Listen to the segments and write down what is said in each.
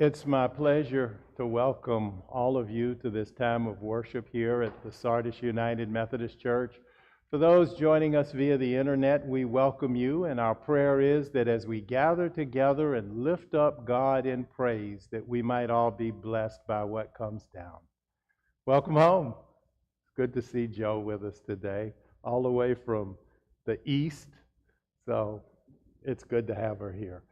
It's my pleasure to welcome all of you to this time of worship here at the Sardis United Methodist Church. For those joining us via the internet, we welcome you, and our prayer is that as we gather together and lift up God in praise, that we might all be blessed by what comes down. Welcome home. It's good to see Joe with us today, all the way from the east, so it's good to have her here.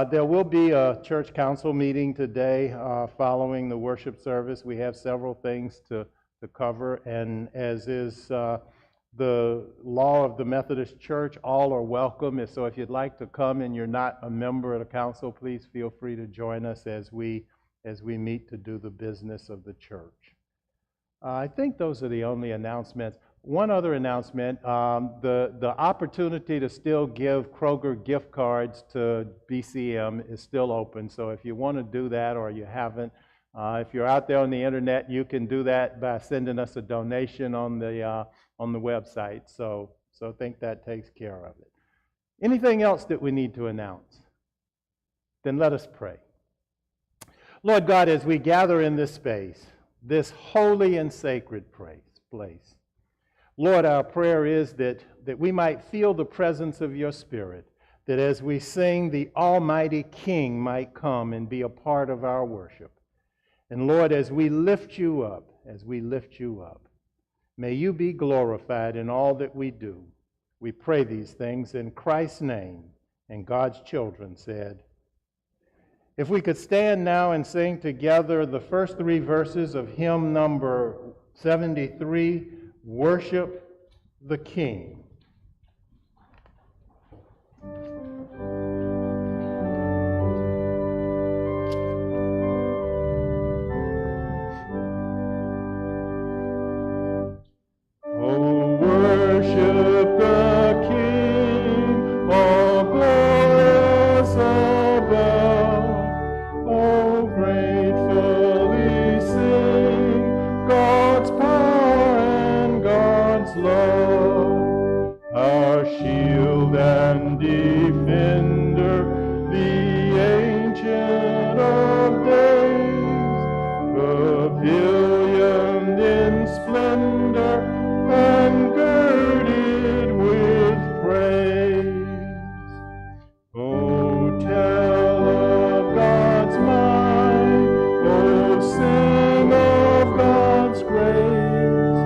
There will be a church council meeting today following the worship service. We have several things to cover, and as is the law of the Methodist Church, all are welcome. And so if you'd like to come and you're not a member of the council, please feel free to join us as we meet to do the business of the church. I think those are the only announcements. One other announcement, the opportunity to still give Kroger gift cards to BCM is still open. So if you want to do that or you haven't, if you're out there on the internet, you can do that by sending us a donation on the website. So I think that takes care of it. Anything else that we need to announce? Then let us pray. Lord God, as we gather in this space, this holy and sacred place, Lord, our prayer is that we might feel the presence of your Spirit, that as we sing, the Almighty King might come and be a part of our worship. And Lord, as we lift you up, may you be glorified in all that we do. We pray these things in Christ's name. And God's children said, if we could stand now and sing together the first three verses of hymn number 73, Worship the King. Oh, worship the King, all glorious above. Oh, gratefully sing God's power and God's love, our shield and defender, the ancient of days, pavilioned in splendor and girded with praise. Oh, tell of God's might, oh, sing of God's grace,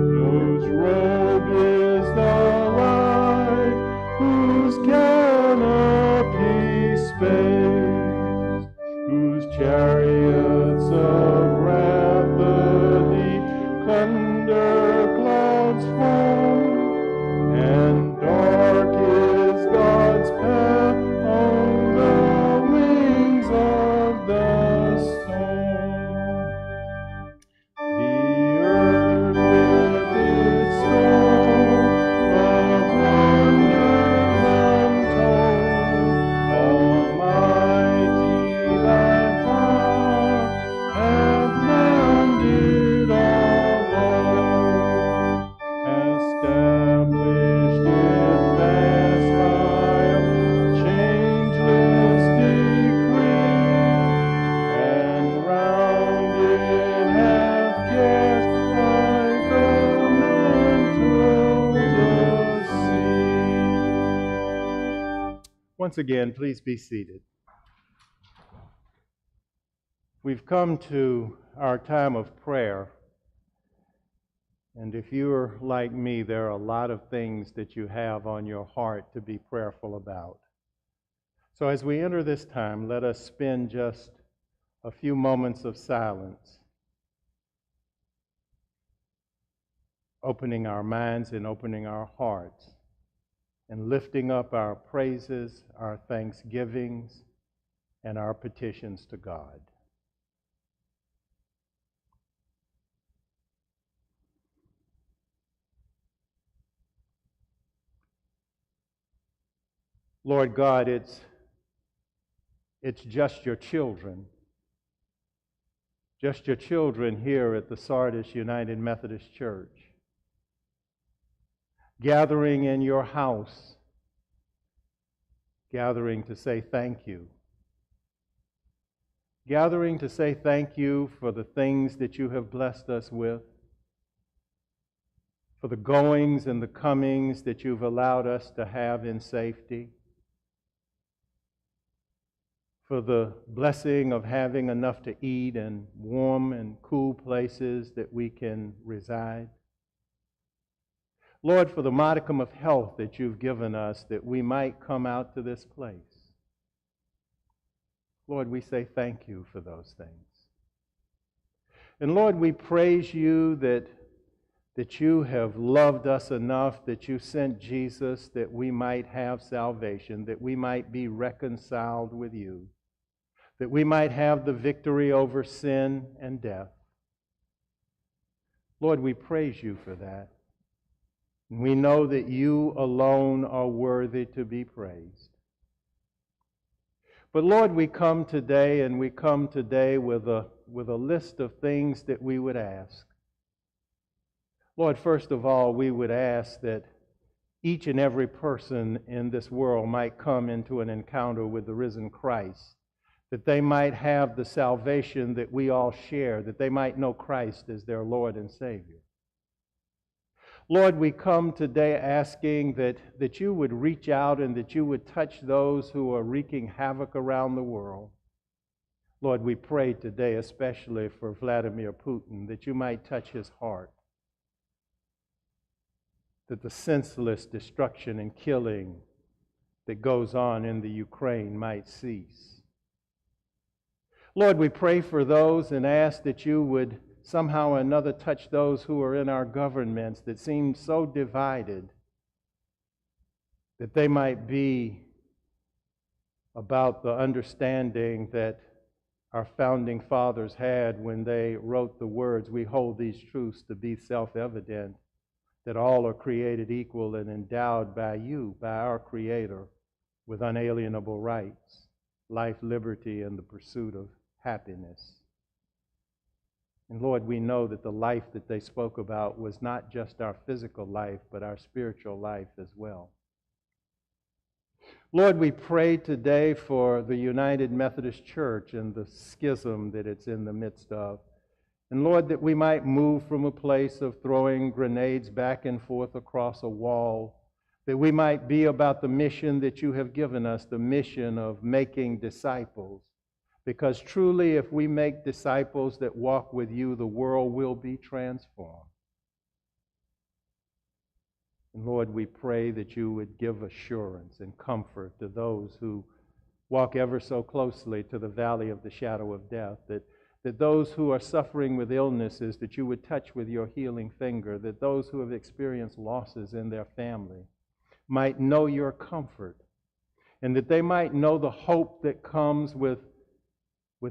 whose robe is the light, whose canopy space, whose chariots of wrath the deep thunder clouds form, and dark is God's path on the wings of the storm. The earth with its song of wonders untold, Almighty thy power hath landed above, established it fast by a changeless decree, and round it hath cast like a mantle the sea. Once again, please be seated. We've come to our time of prayer, and if you're like me, there are a lot of things that you have on your heart to be prayerful about. So as we enter this time, let us spend just a few moments of silence, opening our minds and opening our hearts, and lifting up our praises, our thanksgivings, and our petitions to God. Lord God, it's just your children here at the Sardis United Methodist Church, gathering in your house, gathering to say thank you, gathering to say thank you for the things that you have blessed us with, for the goings and the comings that you've allowed us to have in safety, for the blessing of having enough to eat and warm and cool places that we can reside. Lord, for the modicum of health that you've given us that we might come out to this place. Lord, we say thank you for those things. And Lord, we praise you that you have loved us enough, that you sent Jesus that we might have salvation, that we might be reconciled with you, that we might have the victory over sin and death. Lord, we praise you for that. We know that you alone are worthy to be praised. But Lord, we come today with a list of things that we would ask. Lord, first of all, we would ask that each and every person in this world might come into an encounter with the risen Christ, that they might have the salvation that we all share, that they might know Christ as their Lord and Savior. Lord, we come today asking that you would reach out and that you would touch those who are wreaking havoc around the world. Lord, we pray today especially for Vladimir Putin, that you might touch his heart, that the senseless destruction and killing that goes on in the Ukraine might cease. Lord, we pray for those and ask that you would somehow or another touch those who are in our governments that seem so divided, that they might be about the understanding that our founding fathers had when they wrote the words, "We hold these truths to be self-evident, that all are created equal and endowed by you, by our Creator, with unalienable rights, life, liberty, and the pursuit of happiness." And Lord, we know that the life that they spoke about was not just our physical life, but our spiritual life as well. Lord, we pray today for the United Methodist Church and the schism that it's in the midst of. And Lord, that we might move from a place of throwing grenades back and forth across a wall, that we might be about the mission that you have given us, the mission of making disciples. Because truly, if we make disciples that walk with you, the world will be transformed. And Lord, we pray that you would give assurance and comfort to those who walk ever so closely to the valley of the shadow of death, that those who are suffering with illnesses, that you would touch with your healing finger, that those who have experienced losses in their family might know your comfort, and that they might know the hope that comes with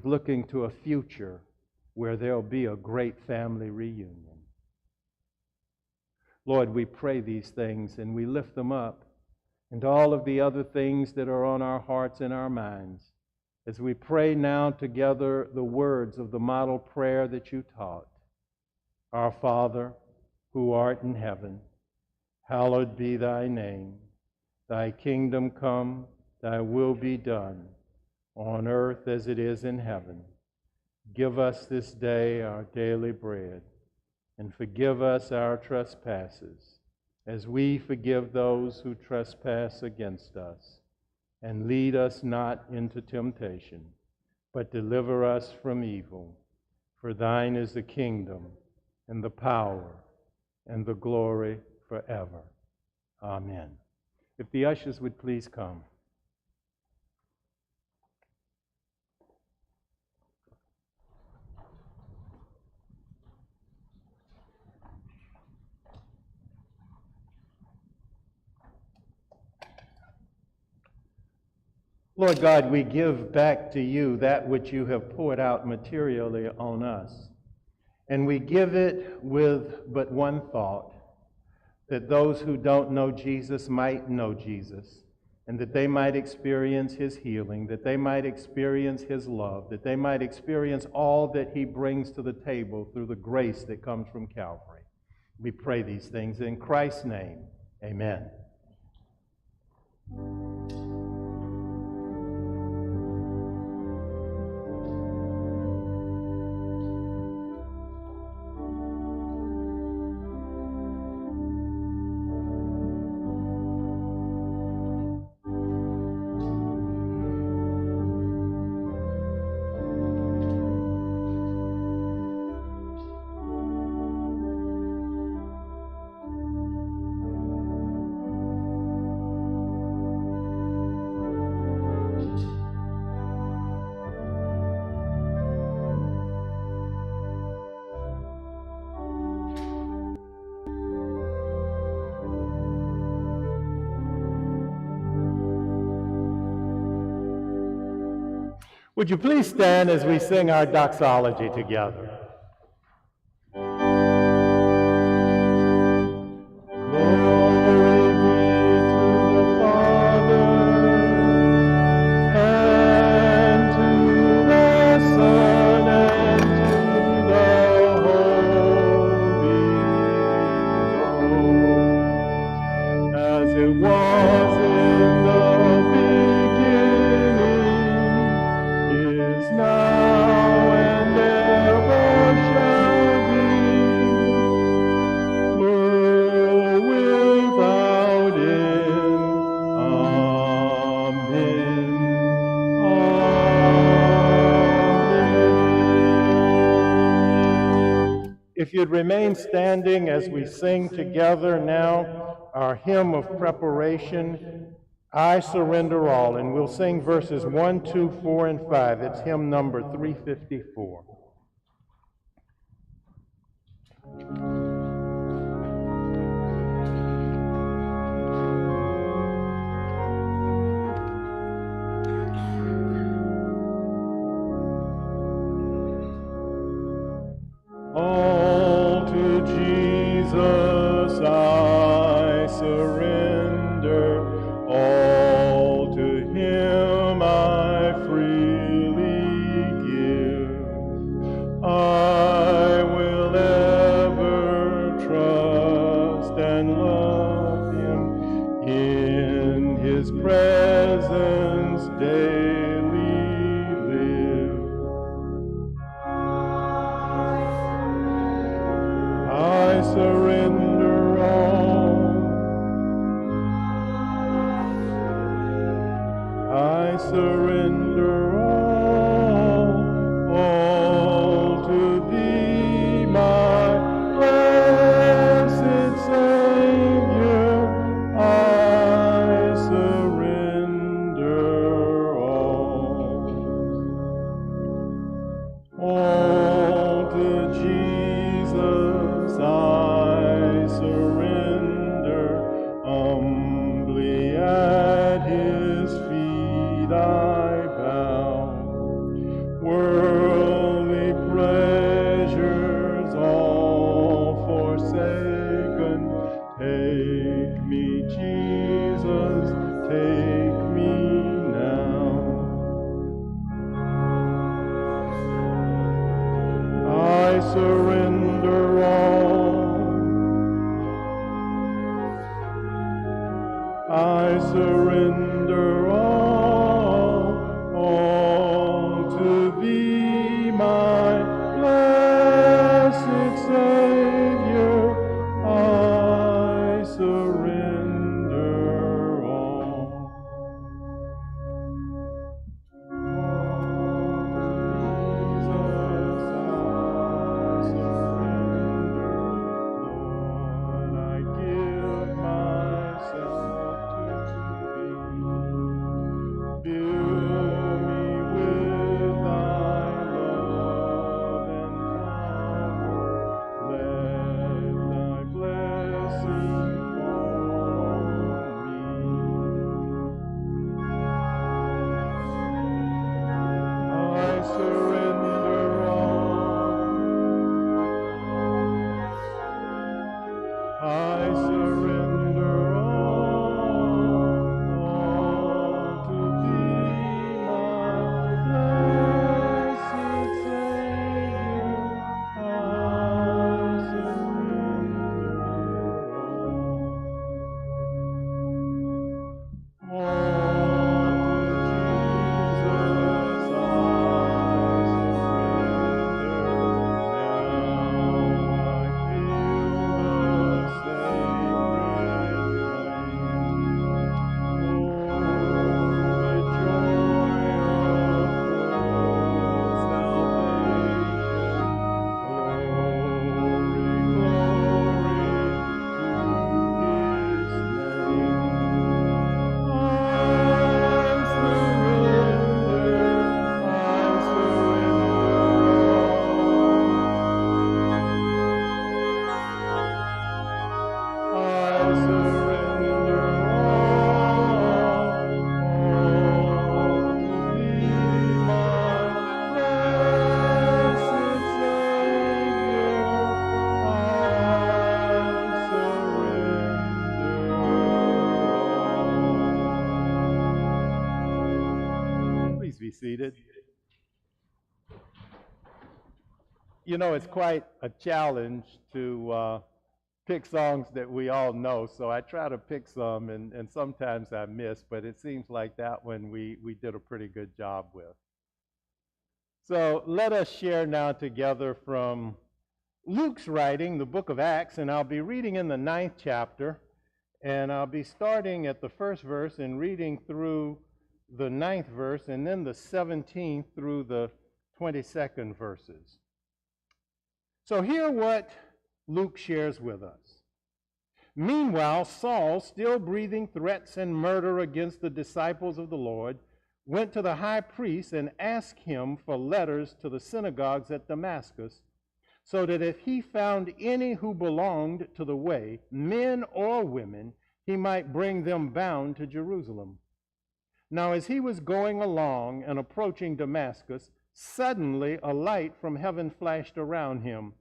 looking to a future where there'll be a great family reunion. Lord, we pray these things and we lift them up, and all of the other things that are on our hearts and our minds, as we pray now together the words of the model prayer that you taught. Our Father, who art in heaven, hallowed be thy name. Thy kingdom come, thy will be done, on earth as it is in heaven. Give us this day our daily bread, and forgive us our trespasses, as we forgive those who trespass against us. And lead us not into temptation, but deliver us from evil. For thine is the kingdom, and the power, and the glory forever. Amen. If the ushers would please come. Lord God, we give back to you that which you have poured out materially on us. And we give it with but one thought, that those who don't know Jesus might know Jesus, and that they might experience his healing, that they might experience his love, that they might experience all that he brings to the table through the grace that comes from Calvary. We pray these things in Christ's name. Amen. Would you please stand as we sing our doxology together? If you'd remain standing as we sing together now our hymn of preparation, I Surrender All, and we'll sing verses 1, 2, 4, and 5. It's hymn number 354. All to Jesus I surrender, all to Him I freely give. I will ever trust and love Him, in His presence daily live. I surrender all. I surrender all to Thee, my blessed Savior. I surrender all to Jesus I surrender, humbly at His feet I bow. Worldly pleasures all forsaken, take me, Jesus, take me now. I surrender all. I surrender all to Thee, my blessed Savior. I surrender all. be seated. You know, it's quite a challenge to pick songs that we all know, so I try to pick some, and sometimes I miss, but it seems like that one we did a pretty good job with. So let us share now together from Luke's writing, the book of Acts, and I'll be reading in the 9th chapter, and I'll be starting at the first verse and reading through the 9th verse, and then the 17th through the 22nd verses. So hear what Luke shares with us. Meanwhile, Saul, still breathing threats and murder against the disciples of the Lord, went to the high priest and asked him for letters to the synagogues at Damascus, so that if he found any who belonged to the way, men or women, he might bring them bound to Jerusalem. Now as he was going along and approaching Damascus, suddenly a light from heaven flashed around him.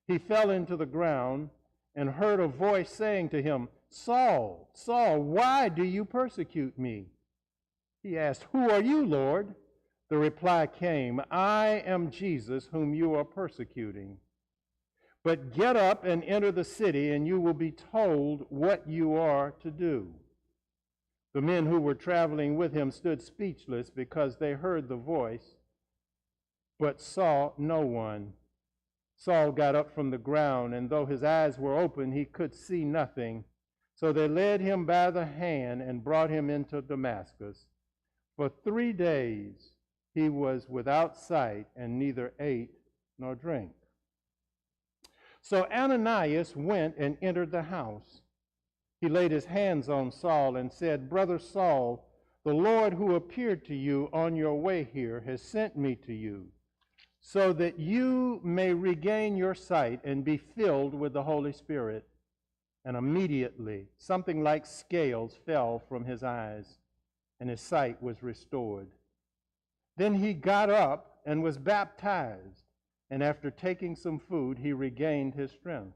He fell into the ground and heard a voice saying to him, "Saul, Saul, why do you persecute me?" He asked, "Who are you, Lord?" The reply came, "I am Jesus whom you are persecuting. But get up and enter the city, and you will be told what you are to do." The men who were traveling with him stood speechless because they heard the voice, but saw no one. Saul got up from the ground, and though his eyes were open, he could see nothing. So they led him by the hand and brought him into Damascus. For 3 days he was without sight and neither ate nor drank. So Ananias went and entered the house. He laid his hands on Saul and said, "Brother Saul, the Lord who appeared to you on your way here has sent me to you, so that you may regain your sight and be filled with the Holy Spirit." And immediately something like scales fell from his eyes, and his sight was restored. Then he got up and was baptized, and after taking some food, he regained his strength.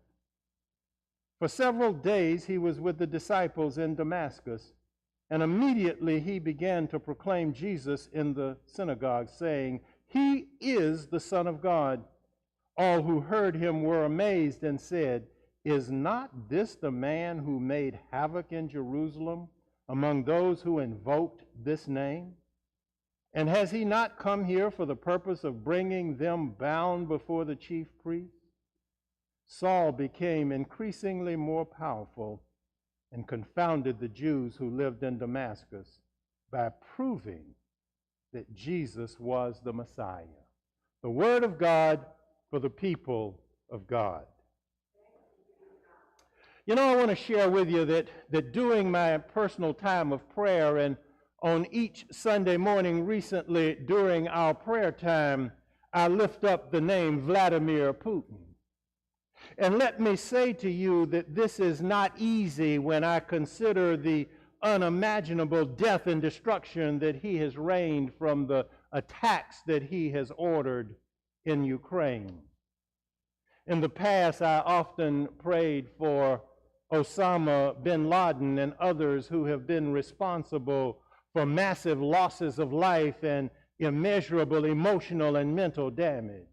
For several days he was with the disciples in Damascus, and immediately he began to proclaim Jesus in the synagogue, saying, "He is the Son of God." All who heard him were amazed and said, "Is not this the man who made havoc in Jerusalem among those who invoked this name? And has he not come here for the purpose of bringing them bound before the chief priests?" Saul became increasingly more powerful and confounded the Jews who lived in Damascus by proving that Jesus was the Messiah. The word of God for the people of God. You know, I want to share with you that during my personal time of prayer and on each Sunday morning recently during our prayer time, I lift up the name Vladimir Putin. And let me say to you that this is not easy when I consider the unimaginable death and destruction that he has rained from the attacks that he has ordered in Ukraine. In the past, I often prayed for Osama bin Laden and others who have been responsible for massive losses of life and immeasurable emotional and mental damage.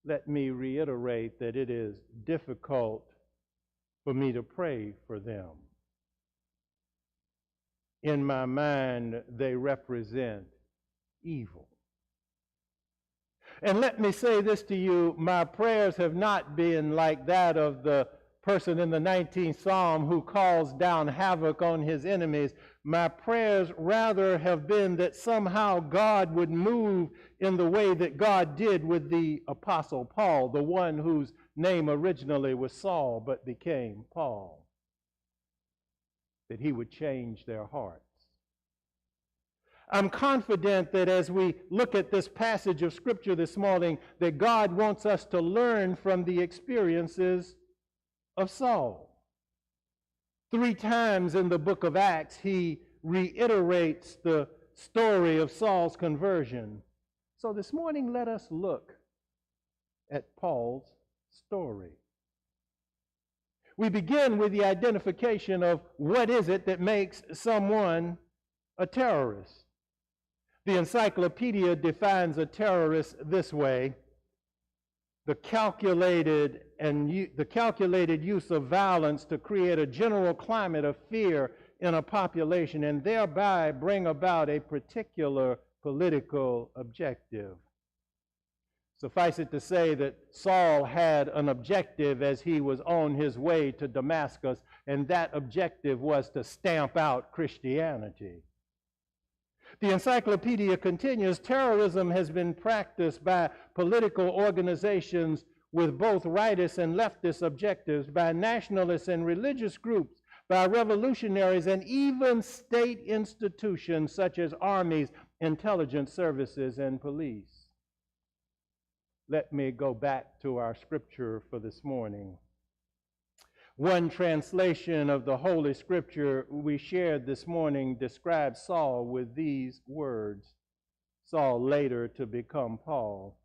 Let me reiterate that it is difficult for me to pray for them. In my mind, they represent evil. And let me say this to you, my prayers have not been like that of the person in the 19th Psalm who calls down havoc on his enemies. My prayers rather have been that somehow God would move in the way that God did with the Apostle Paul, the one whose name originally was Saul but became Paul. That he would change their hearts. I'm confident that as we look at this passage of Scripture this morning, that God wants us to learn from the experiences of Saul. 3 times in the book of Acts, he reiterates the story of Saul's conversion. So this morning, let us look at Paul's story. We begin with the identification of what is it that makes someone a terrorist. The encyclopedia defines a terrorist this way: the calculated use of violence to create a general climate of fear in a population and thereby bring about a particular political objective. Suffice it to say that Saul had an objective as he was on his way to Damascus, and that objective was to stamp out Christianity. The encyclopedia continues, terrorism has been practiced by political organizations with both rightist and leftist objectives, by nationalists and religious groups, by revolutionaries, and even state institutions such as armies, intelligence services, and police. Let me go back to our scripture for this morning. One translation of the Holy Scripture we shared this morning describes Saul with these words, Saul later to become Paul.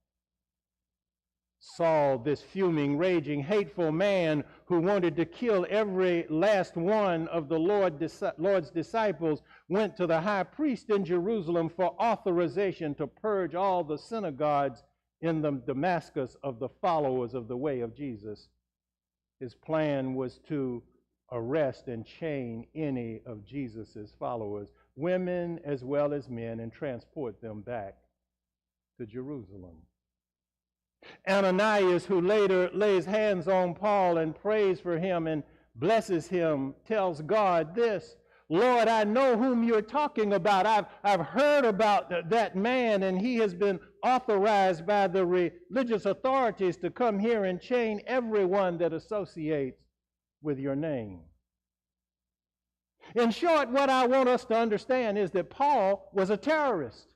Saul, this fuming, raging, hateful man who wanted to kill every last one of the Lord's disciples, went to the high priest in Jerusalem for authorization to purge all the synagogues in the Damascus of the followers of the way of Jesus. His plan was to arrest and chain any of Jesus' followers, women as well as men, and transport them back to Jerusalem. Ananias, who later lays hands on Paul and prays for him and blesses him, tells God this: Lord, I know whom you're talking about. I've heard about that man, and he has been authorized by the religious authorities to come here and chain everyone that associates with your name. In short, what I want us to understand is that Paul was a terrorist.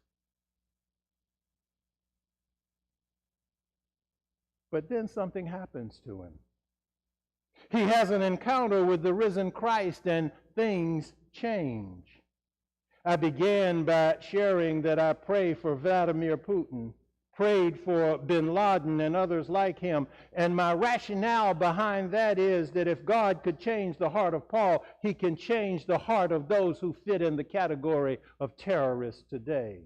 But then something happens to him. He has an encounter with the risen Christ, and things change. I began by sharing that I pray for Vladimir Putin, prayed for bin Laden and others like him, and my rationale behind that is that if God could change the heart of Paul, he can change the heart of those who fit in the category of terrorists today.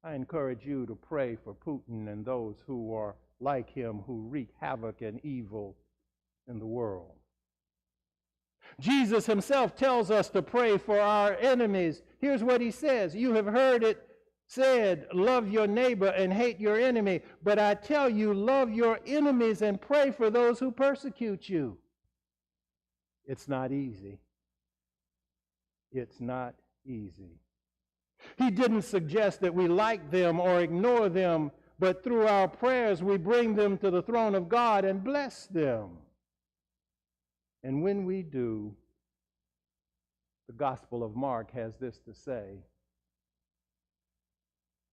I encourage you to pray for Putin and those who are like him, who wreak havoc and evil in the world. Jesus himself tells us to pray for our enemies. Here's what he says: you have heard it said, love your neighbor and hate your enemy. But I tell you, love your enemies and pray for those who persecute you. It's not easy. It's not easy. He didn't suggest that we like them or ignore them, but through our prayers we bring them to the throne of God and bless them. And when we do, the Gospel of Mark has this to say: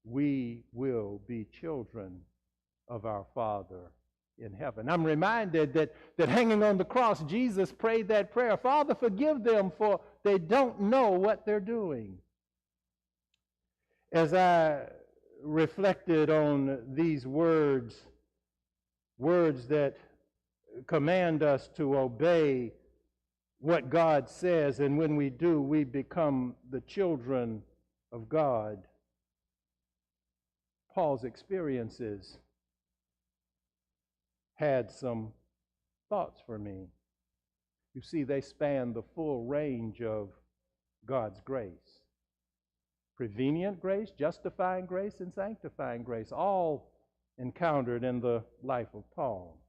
we will be children of our Father in heaven. I'm reminded that hanging on the cross, Jesus prayed that prayer: Father, forgive them, for they don't know what they're doing. As I reflected on these words that command us to obey what God says, and when we do, we become the children of God. Paul's experiences had some thoughts for me. You see, they span the full range of God's grace. Prevenient grace, justifying grace, and sanctifying grace, all encountered in the life of Paul.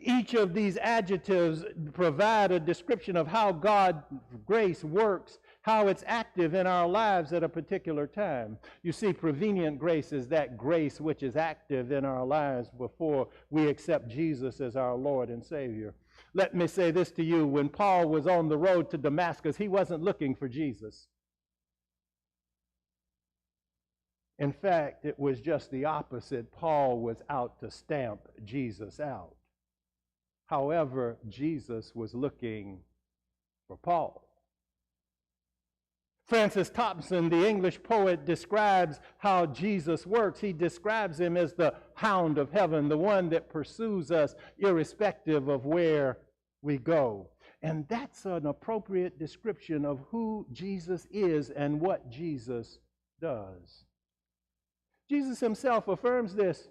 Each of these adjectives provide a description of how God's grace works, how it's active in our lives at a particular time. You see, prevenient grace is that grace which is active in our lives before we accept Jesus as our Lord and Savior. Let me say this to you: when Paul was on the road to Damascus, he wasn't looking for Jesus. In fact, it was just the opposite. Paul was out to stamp Jesus out. However, Jesus was looking for Paul. Francis Thompson, the English poet, describes how Jesus works. He describes him as the hound of heaven, the one that pursues us irrespective of where we go. And that's an appropriate description of who Jesus is and what Jesus does. Jesus himself affirms this.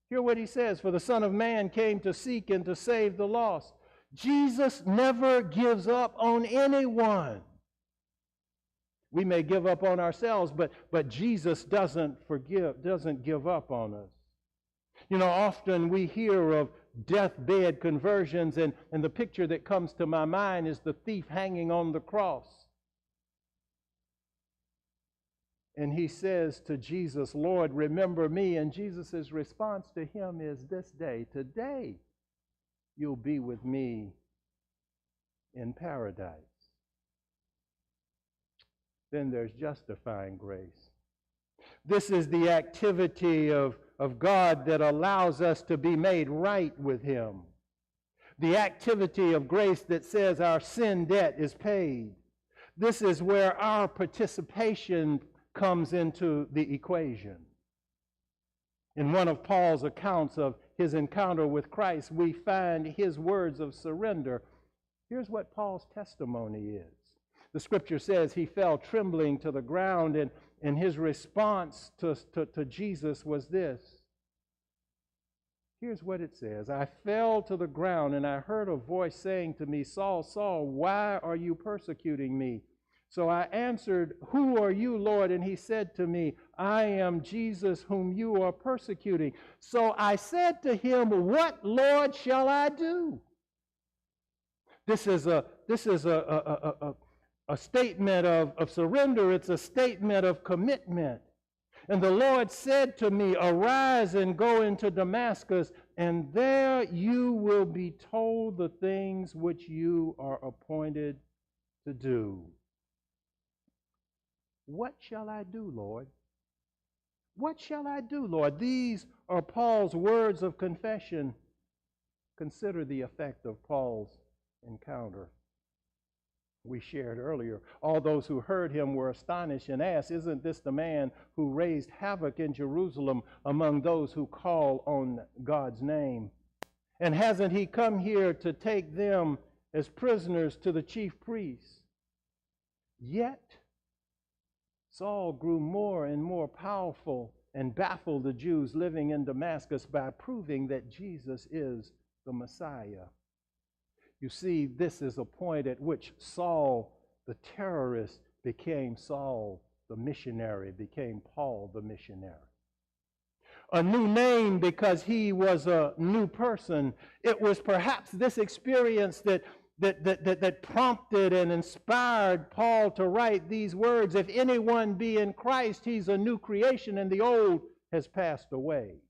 Hear what he says, "For the Son of Man came to seek and to save the lost." Jesus never gives up on anyone. We may give up on ourselves, but Jesus doesn't give up on us. You know, often we hear of deathbed conversions, and the picture that comes to my mind is the thief hanging on the cross. And he says to Jesus, "Lord, remember me." And Jesus' response to him is, "This day, today, you'll be with me in paradise." Then there's justifying grace. This is the activity of God that allows us to be made right with him. The activity of grace that says our sin debt is paid. This is where our participation comes into the equation. In one of Paul's accounts of his encounter with Christ, we find his words of surrender. Here's what Paul's testimony is. The scripture says he fell trembling to the ground, and his response to Jesus was this. Here's what it says. "I fell to the ground, and I heard a voice saying to me, 'Saul, Saul, why are you persecuting me?' So I answered, 'Who are you, Lord?' And he said to me, 'I am Jesus whom you are persecuting.' So I said to him, 'What, Lord, shall I do?'" This is a statement of surrender. It's a statement of commitment. "And the Lord said to me, 'Arise and go into Damascus, and there you will be told the things which you are appointed to do.'" What shall I do, Lord? What shall I do, Lord? These are Paul's words of confession. Consider the effect of Paul's encounter. We shared earlier, all those who heard him were astonished and asked, "Isn't this the man who raised havoc in Jerusalem among those who call on God's name? And hasn't he come here to take them as prisoners to the chief priests?" Yet Saul grew more and more powerful and baffled the Jews living in Damascus by proving that Jesus is the Messiah. You see, this is a point at which Saul, the terrorist, became Saul, the missionary, became Paul, the missionary. A new name because he was a new person. It was perhaps this experience that prompted and inspired Paul to write these words. "If anyone be in Christ, he's a new creation, and the old has passed away."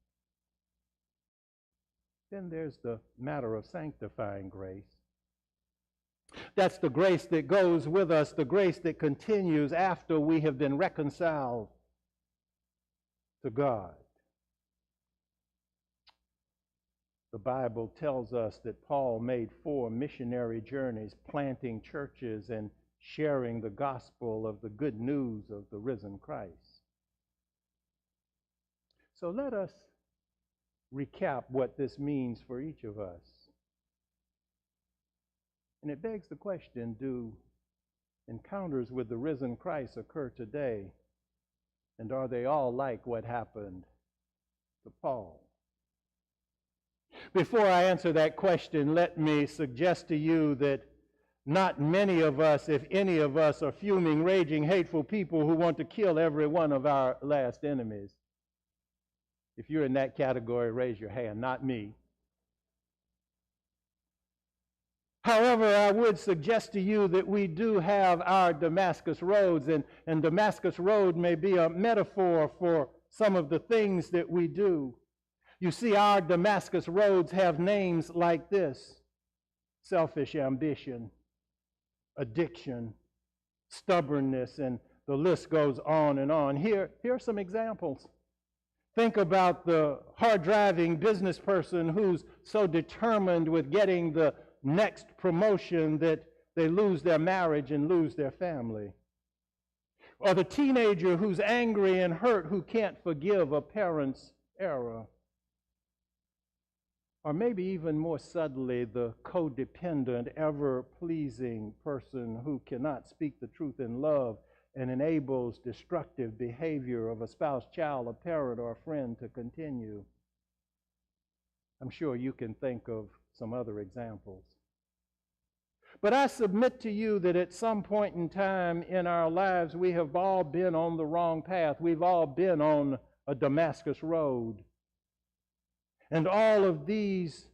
Then there's the matter of sanctifying grace. That's the grace that goes with us, the grace that continues after we have been reconciled to God. The Bible tells us that Paul made 4 missionary journeys, planting churches and sharing the gospel of the good news of the risen Christ. So let us recap what this means for each of us. And it begs the question, do encounters with the risen Christ occur today? And are they all like what happened to Paul? Before I answer that question, let me suggest to you that not many of us, if any of us, are fuming, raging, hateful people who want to kill every one of our last enemies. If you're in that category, raise your hand, not me. However, I would suggest to you that we do have our Damascus roads, and Damascus Road may be a metaphor for some of the things that we do. You see, our Damascus roads have names like this: selfish ambition, addiction, stubbornness, and the list goes on and on. Here are some examples. Think about the hard-driving business person who's so determined with getting the next promotion that they lose their marriage and lose their family. Or the teenager who's angry and hurt who can't forgive a parent's error. or maybe even more subtly, the codependent, ever-pleasing person who cannot speak the truth in love and enables destructive behavior of a spouse, child, a parent, or a friend to continue. I'm sure you can think of some other examples. But I submit to you that at some point in time in our lives, we have all been on the wrong path. We've all been on a Damascus road. And all of these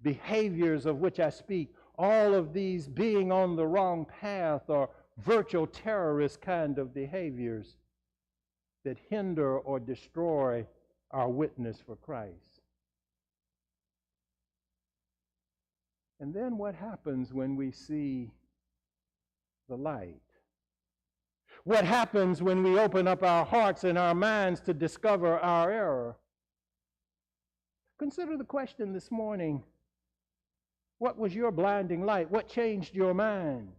behaviors of which I speak, all of these being on the wrong path are virtual terrorist kind of behaviors that hinder or destroy our witness for Christ. And then what happens when we see the light? What happens when we open up our hearts and our minds to discover our error? Consider the question this morning. What was your blinding light? What changed your mind?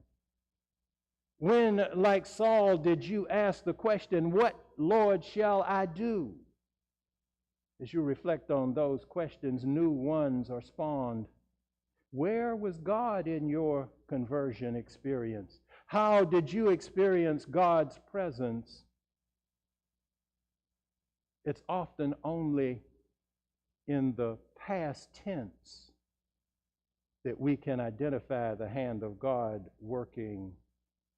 When, like Saul, did you ask the question, "What, Lord, shall I do?" As you reflect on those questions, new ones are spawned. Where was God in your conversion experience? How did you experience God's presence? It's often only in the past tense that we can identify the hand of God working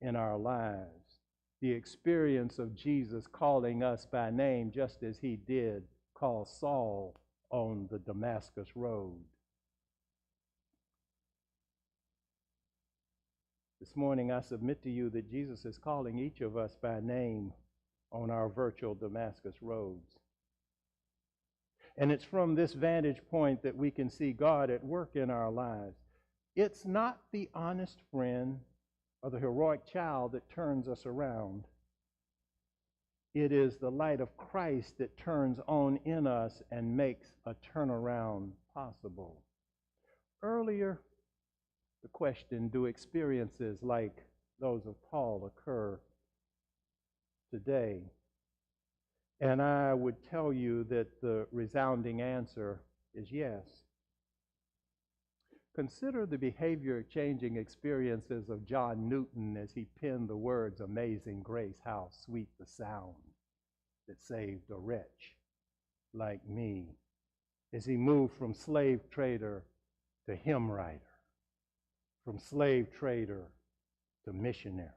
in our lives. The experience of Jesus calling us by name, just as he did call Saul on the Damascus road. This morning I submit to you that Jesus is calling each of us by name on our virtual Damascus roads. And it's from this vantage point that we can see God at work in our lives. It's not the honest friend or the heroic child that turns us around. It is the light of Christ that turns on in us and makes a turnaround possible. Earlier, the question, do experiences like those of Paul occur today? And I would tell you that the resounding answer is yes. Consider the behavior-changing experiences of John Newton as he penned the words, "Amazing grace, how sweet the sound that saved a wretch like me," as he moved from slave trader to hymn writer, from slave trader to missionary.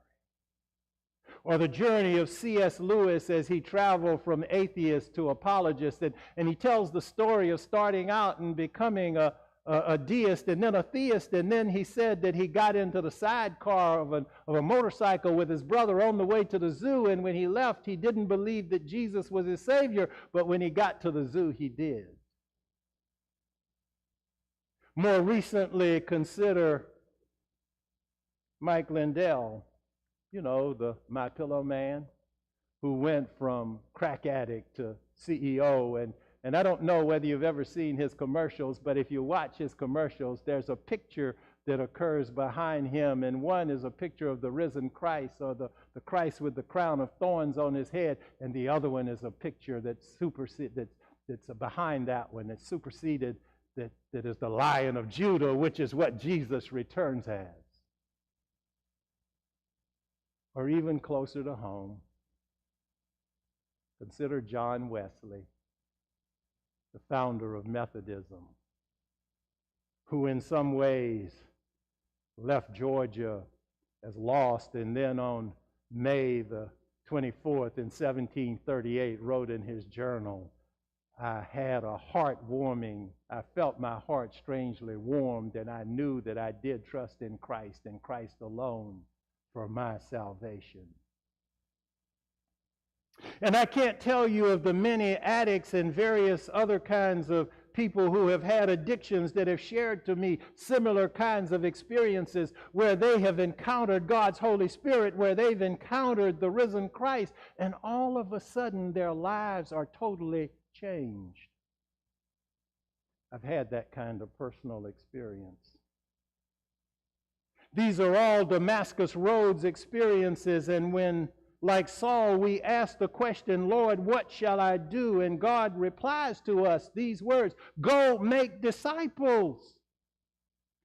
Or the journey of C.S. Lewis as he traveled from atheist to apologist, and he tells the story of starting out and becoming a deist and then a theist, and then he said that he got into the sidecar of a motorcycle with his brother on the way to the zoo, and when he left, he didn't believe that Jesus was his Savior, but when he got to the zoo, he did. More recently, consider Mike Lindell, you know, the My Pillow man, who went from crack addict to CEO. And I don't know whether you've ever seen his commercials, but if you watch his commercials, there's a picture that occurs behind him, and one is a picture of the risen Christ, or the Christ with the crown of thorns on his head, and the other one is a picture that's behind that one, that's superseded, that is the Lion of Judah, which is what Jesus returns as. Or even closer to home, consider John Wesley, the founder of Methodism, who in some ways left Georgia as lost, and then on May the 24th in 1738 wrote in his journal, "I had a heartwarming, I felt my heart strangely warmed, and I knew that I did trust in Christ and Christ alone for my salvation." And I can't tell you of the many addicts and various other kinds of people who have had addictions that have shared to me similar kinds of experiences where they have encountered God's Holy Spirit, where they've encountered the risen Christ, and all of a sudden their lives are totally changed. I've had that kind of personal experience. These are all Damascus Roads experiences, and when Like Saul, we ask the question, Lord, what shall I do? And God replies to us these words, go make disciples.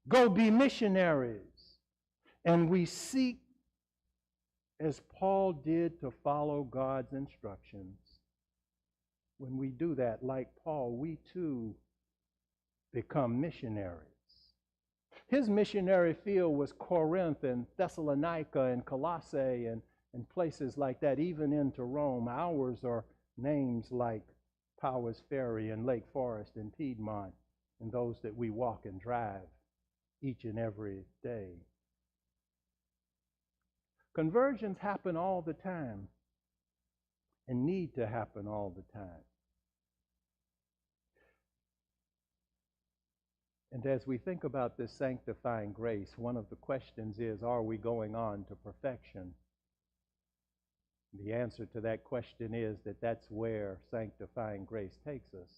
Go be missionaries. And we seek, as Paul did, to follow God's instructions. When we do that, like Paul, we too become missionaries. His missionary field was Corinth and Thessalonica and Colossae and places like that, even into Rome. Ours are names like Powers Ferry and Lake Forest and Piedmont, and those that we walk and drive each and every day. Conversions happen all the time and need to happen all the time. And as we think about this sanctifying grace, one of the questions is, are we going on to perfection? The answer to that question is that that's where sanctifying grace takes us.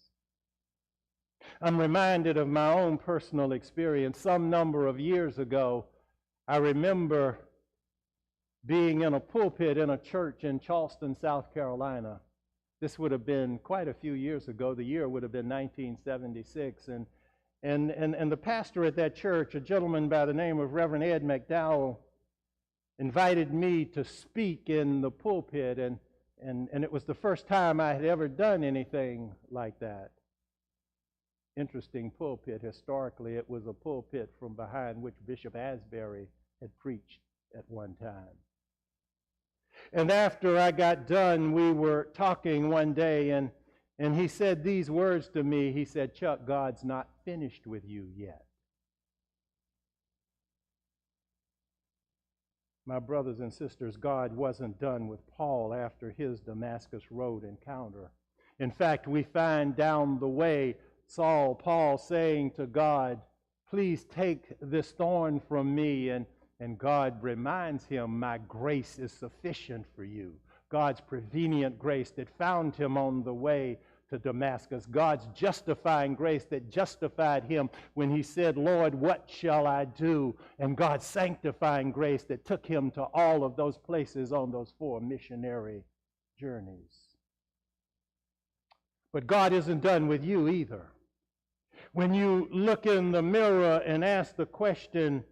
I'm reminded of my own personal experience. Some number of years ago, I remember being in a pulpit in a church in Charleston, South Carolina. This would have been quite a few years ago. The year would have been 1976. And the pastor at that church, a gentleman by the name of Reverend Ed McDowell, invited me to speak in the pulpit, and it was the first time I had ever done anything like that. Interesting pulpit. Historically, it was a pulpit from behind which Bishop Asbury had preached at one time. And after I got done, we were talking one day, and he said these words to me. He said, Chuck, God's not finished with you yet. My brothers and sisters, God wasn't done with Paul after his Damascus Road encounter. In fact, we find down the way Paul saying to God, please take this thorn from me. And God reminds him, my grace is sufficient for you. God's prevenient grace that found him on the way to Damascus. God's justifying grace that justified him when he said, Lord, what shall I do? And God's sanctifying grace that took him to all of those places on those 4 missionary journeys. But God isn't done with you either. When you look in the mirror and ask the question,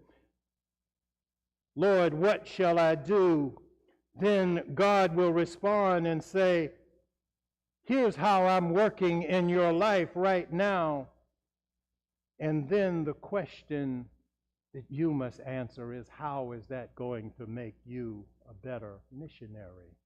Lord, what shall I do? Then God will respond and say, here's how I'm working in your life right now. And then the question that you must answer is, how is that going to make you a better missionary?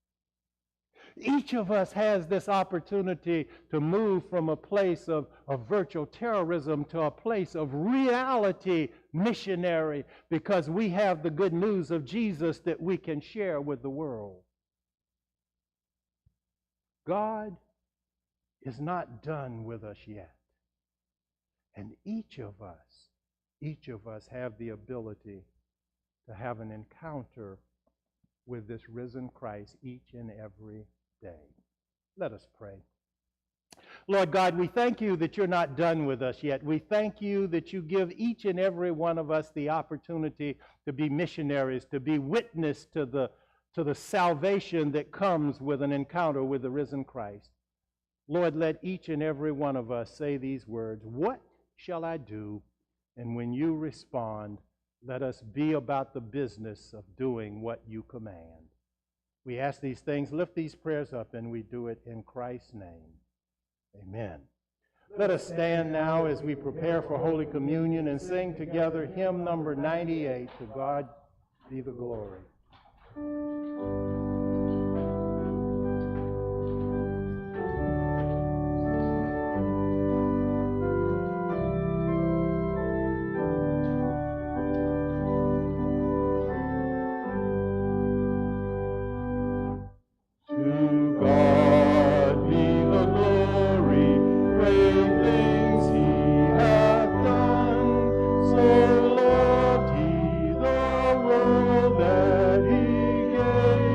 Each of us has this opportunity to move from a place of virtual terrorism to a place of reality missionary, because we have the good news of Jesus that we can share with the world. God is not done with us yet. And each of us have the ability to have an encounter with this risen Christ each and every day. Let us pray. Lord God, we thank you that you're not done with us yet. We thank you that you give each and every one of us the opportunity to be missionaries, to be witness to the salvation that comes with an encounter with the risen Christ. Lord, let each and every one of us say these words, what shall I do? And when you respond, let us be about the business of doing what you command. We ask these things, lift these prayers up, and we do it in Christ's name. Amen. Let us stand now as we prepare for Holy Communion and sing together hymn number 98, To God Be the Glory. So loved he the world that he gave.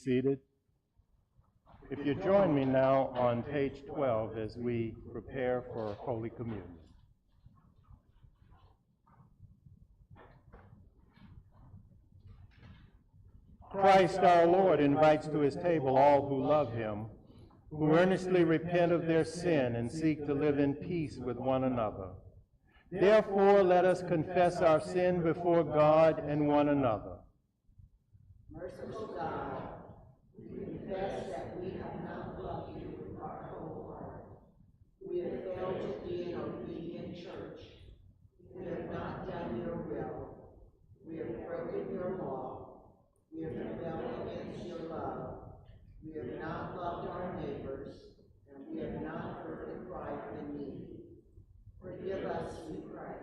seated. If you join me now on page 12 as we prepare for Holy Communion. Christ our Lord invites to his table all who love him, who earnestly repent of their sin and seek to live in peace with one another. Therefore, let us confess our sin before God and one another. Merciful God, we confess that we have not loved you with our whole heart. We have failed to be an obedient church. We have not done your will. We have broken your law. We have rebelled against your love. We have not loved our neighbors, and we have not heard the cry of the needy. Forgive us, we pray.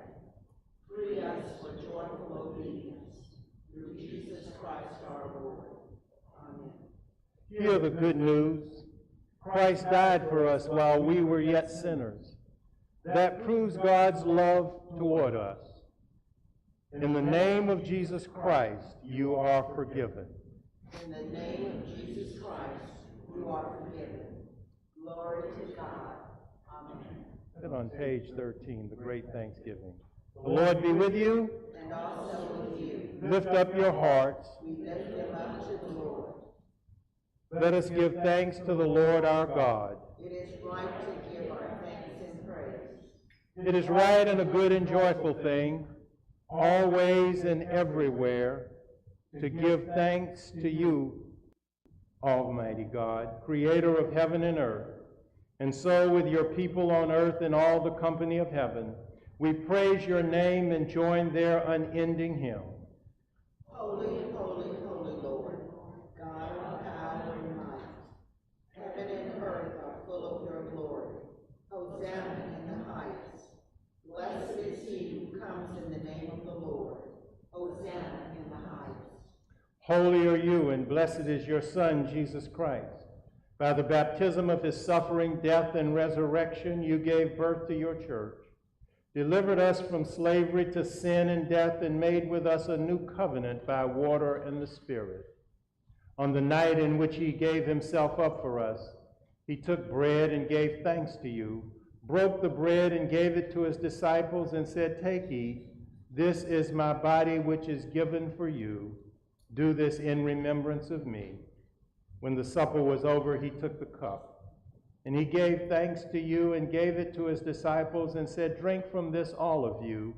Free us for joyful obedience. Through Jesus Christ our Lord. Amen. Hear the good news. Christ died for us while we were yet sinners. That proves God's love toward us. In the name of Jesus Christ, you are forgiven. In the name of Jesus Christ, you are forgiven. Glory to God. Amen. And on page 13, the Great Thanksgiving. The Lord be with you. And also with you. Lift up your hearts. We lift them up to the Lord. Let us give thanks to the Lord our God. It is right to give our thanks and praise. It is right and a good and joyful thing, always and everywhere, to give thanks to you, Almighty God, creator of heaven and earth. And so with your people on earth and all the company of heaven, we praise your name and join their unending hymn. Holy, holy, holy Lord, God of power and might. Heaven and earth are full of your glory. Hosanna in the highest. Blessed is he who comes in the name of the Lord. Hosanna in the highest. Holy are you, and blessed is your Son, Jesus Christ. By the baptism of his suffering, death, and resurrection, you gave birth to your church, delivered us from slavery to sin and death, and made with us a new covenant by water and the Spirit. On the night in which he gave himself up for us, he took bread and gave thanks to you, broke the bread and gave it to his disciples, and said, "Take, eat. This is my body which is given for you. Do this in remembrance of me." When the supper was over, he took the cup, and he gave thanks to you and gave it to his disciples and said, "Drink from this, all of you.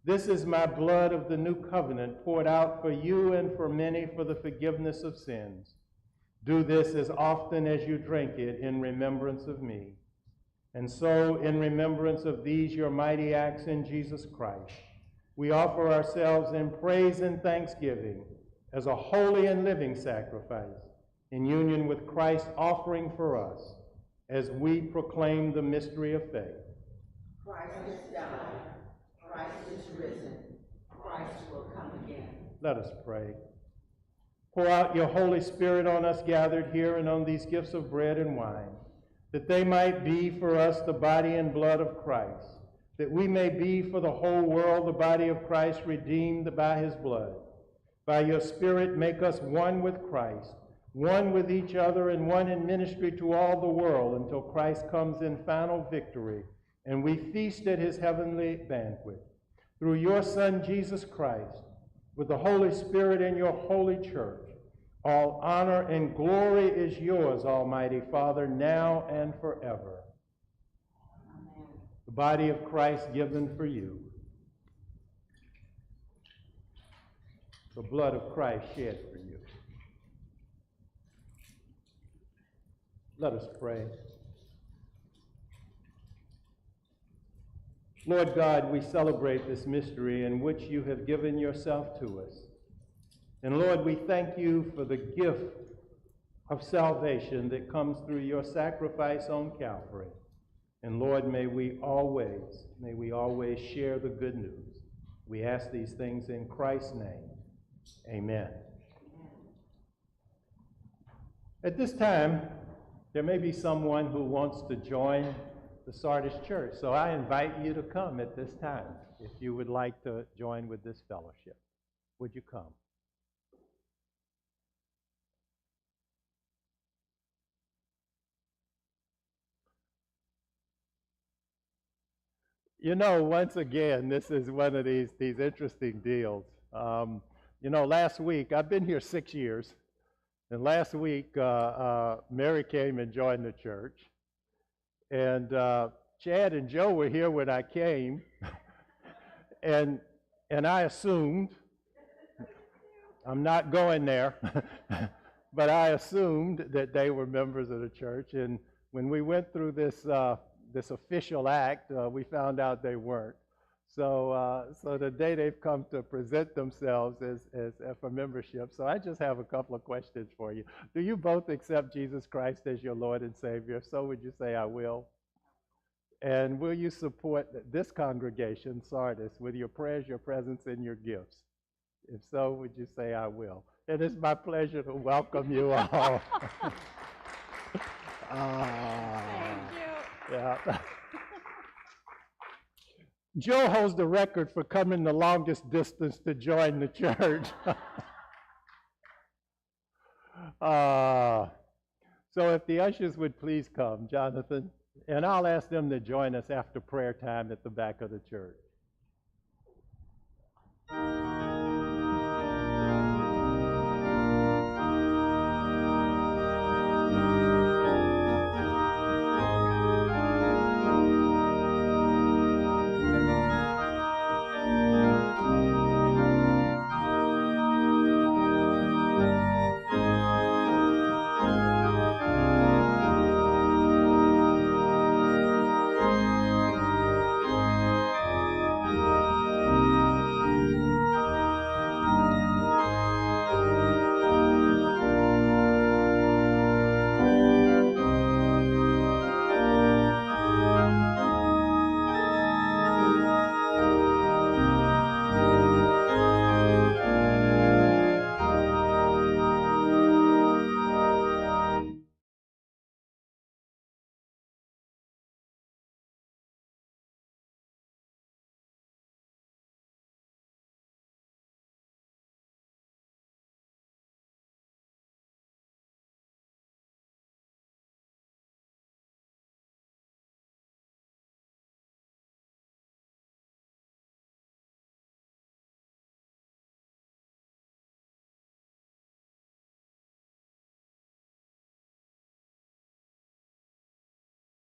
This is my blood of the new covenant, poured out for you and for many for the forgiveness of sins. Do this as often as you drink it in remembrance of me." And so, in remembrance of these your mighty acts in Jesus Christ, we offer ourselves in praise and thanksgiving as a holy and living sacrifice, in union with Christ's offering for us, as we proclaim the mystery of faith. Christ has died. Christ is risen. Christ will come again. Let us pray. Pour out your Holy Spirit on us gathered here and on these gifts of bread and wine, that they might be for us the body and blood of Christ, that we may be for the whole world the body of Christ, redeemed by his blood. By your Spirit, make us one with Christ, one with each other, and one in ministry to all the world until Christ comes in final victory and we feast at his heavenly banquet. Through your Son, Jesus Christ, with the Holy Spirit in your holy church, all honor and glory is yours, Almighty Father, now and forever. Amen. The body of Christ given for you. The blood of Christ shed for you. Let us pray. Lord God, we celebrate this mystery in which you have given yourself to us. And Lord, we thank you for the gift of salvation that comes through your sacrifice on Calvary. And Lord, may we always share the good news. We ask these things in Christ's name. Amen. At this time, there may be someone who wants to join the Sardis Church, so I invite you to come at this time if you would like to join with this fellowship. Would you come? You know, once again, this is one of these interesting deals. Last week, I've been here 6 years, and last week, Mary came and joined the church, and Chad and Joe were here when I came, and I assumed, I'm not going there, but I assumed that they were members of the church, and when we went through this official act, we found out they weren't. So today they've come to present themselves as for membership. So I just have a couple of questions for you. Do you both accept Jesus Christ as your Lord and Savior? If so, would you say I will? And will you support this congregation, Sardis, with your prayers, your presence, and your gifts? If so, would you say I will? And it's my pleasure to welcome you all. Thank you. Yeah. Joe holds the record for coming the longest distance to join the church. So if the ushers would please come, Jonathan, and I'll ask them to join us after prayer time at the back of the church.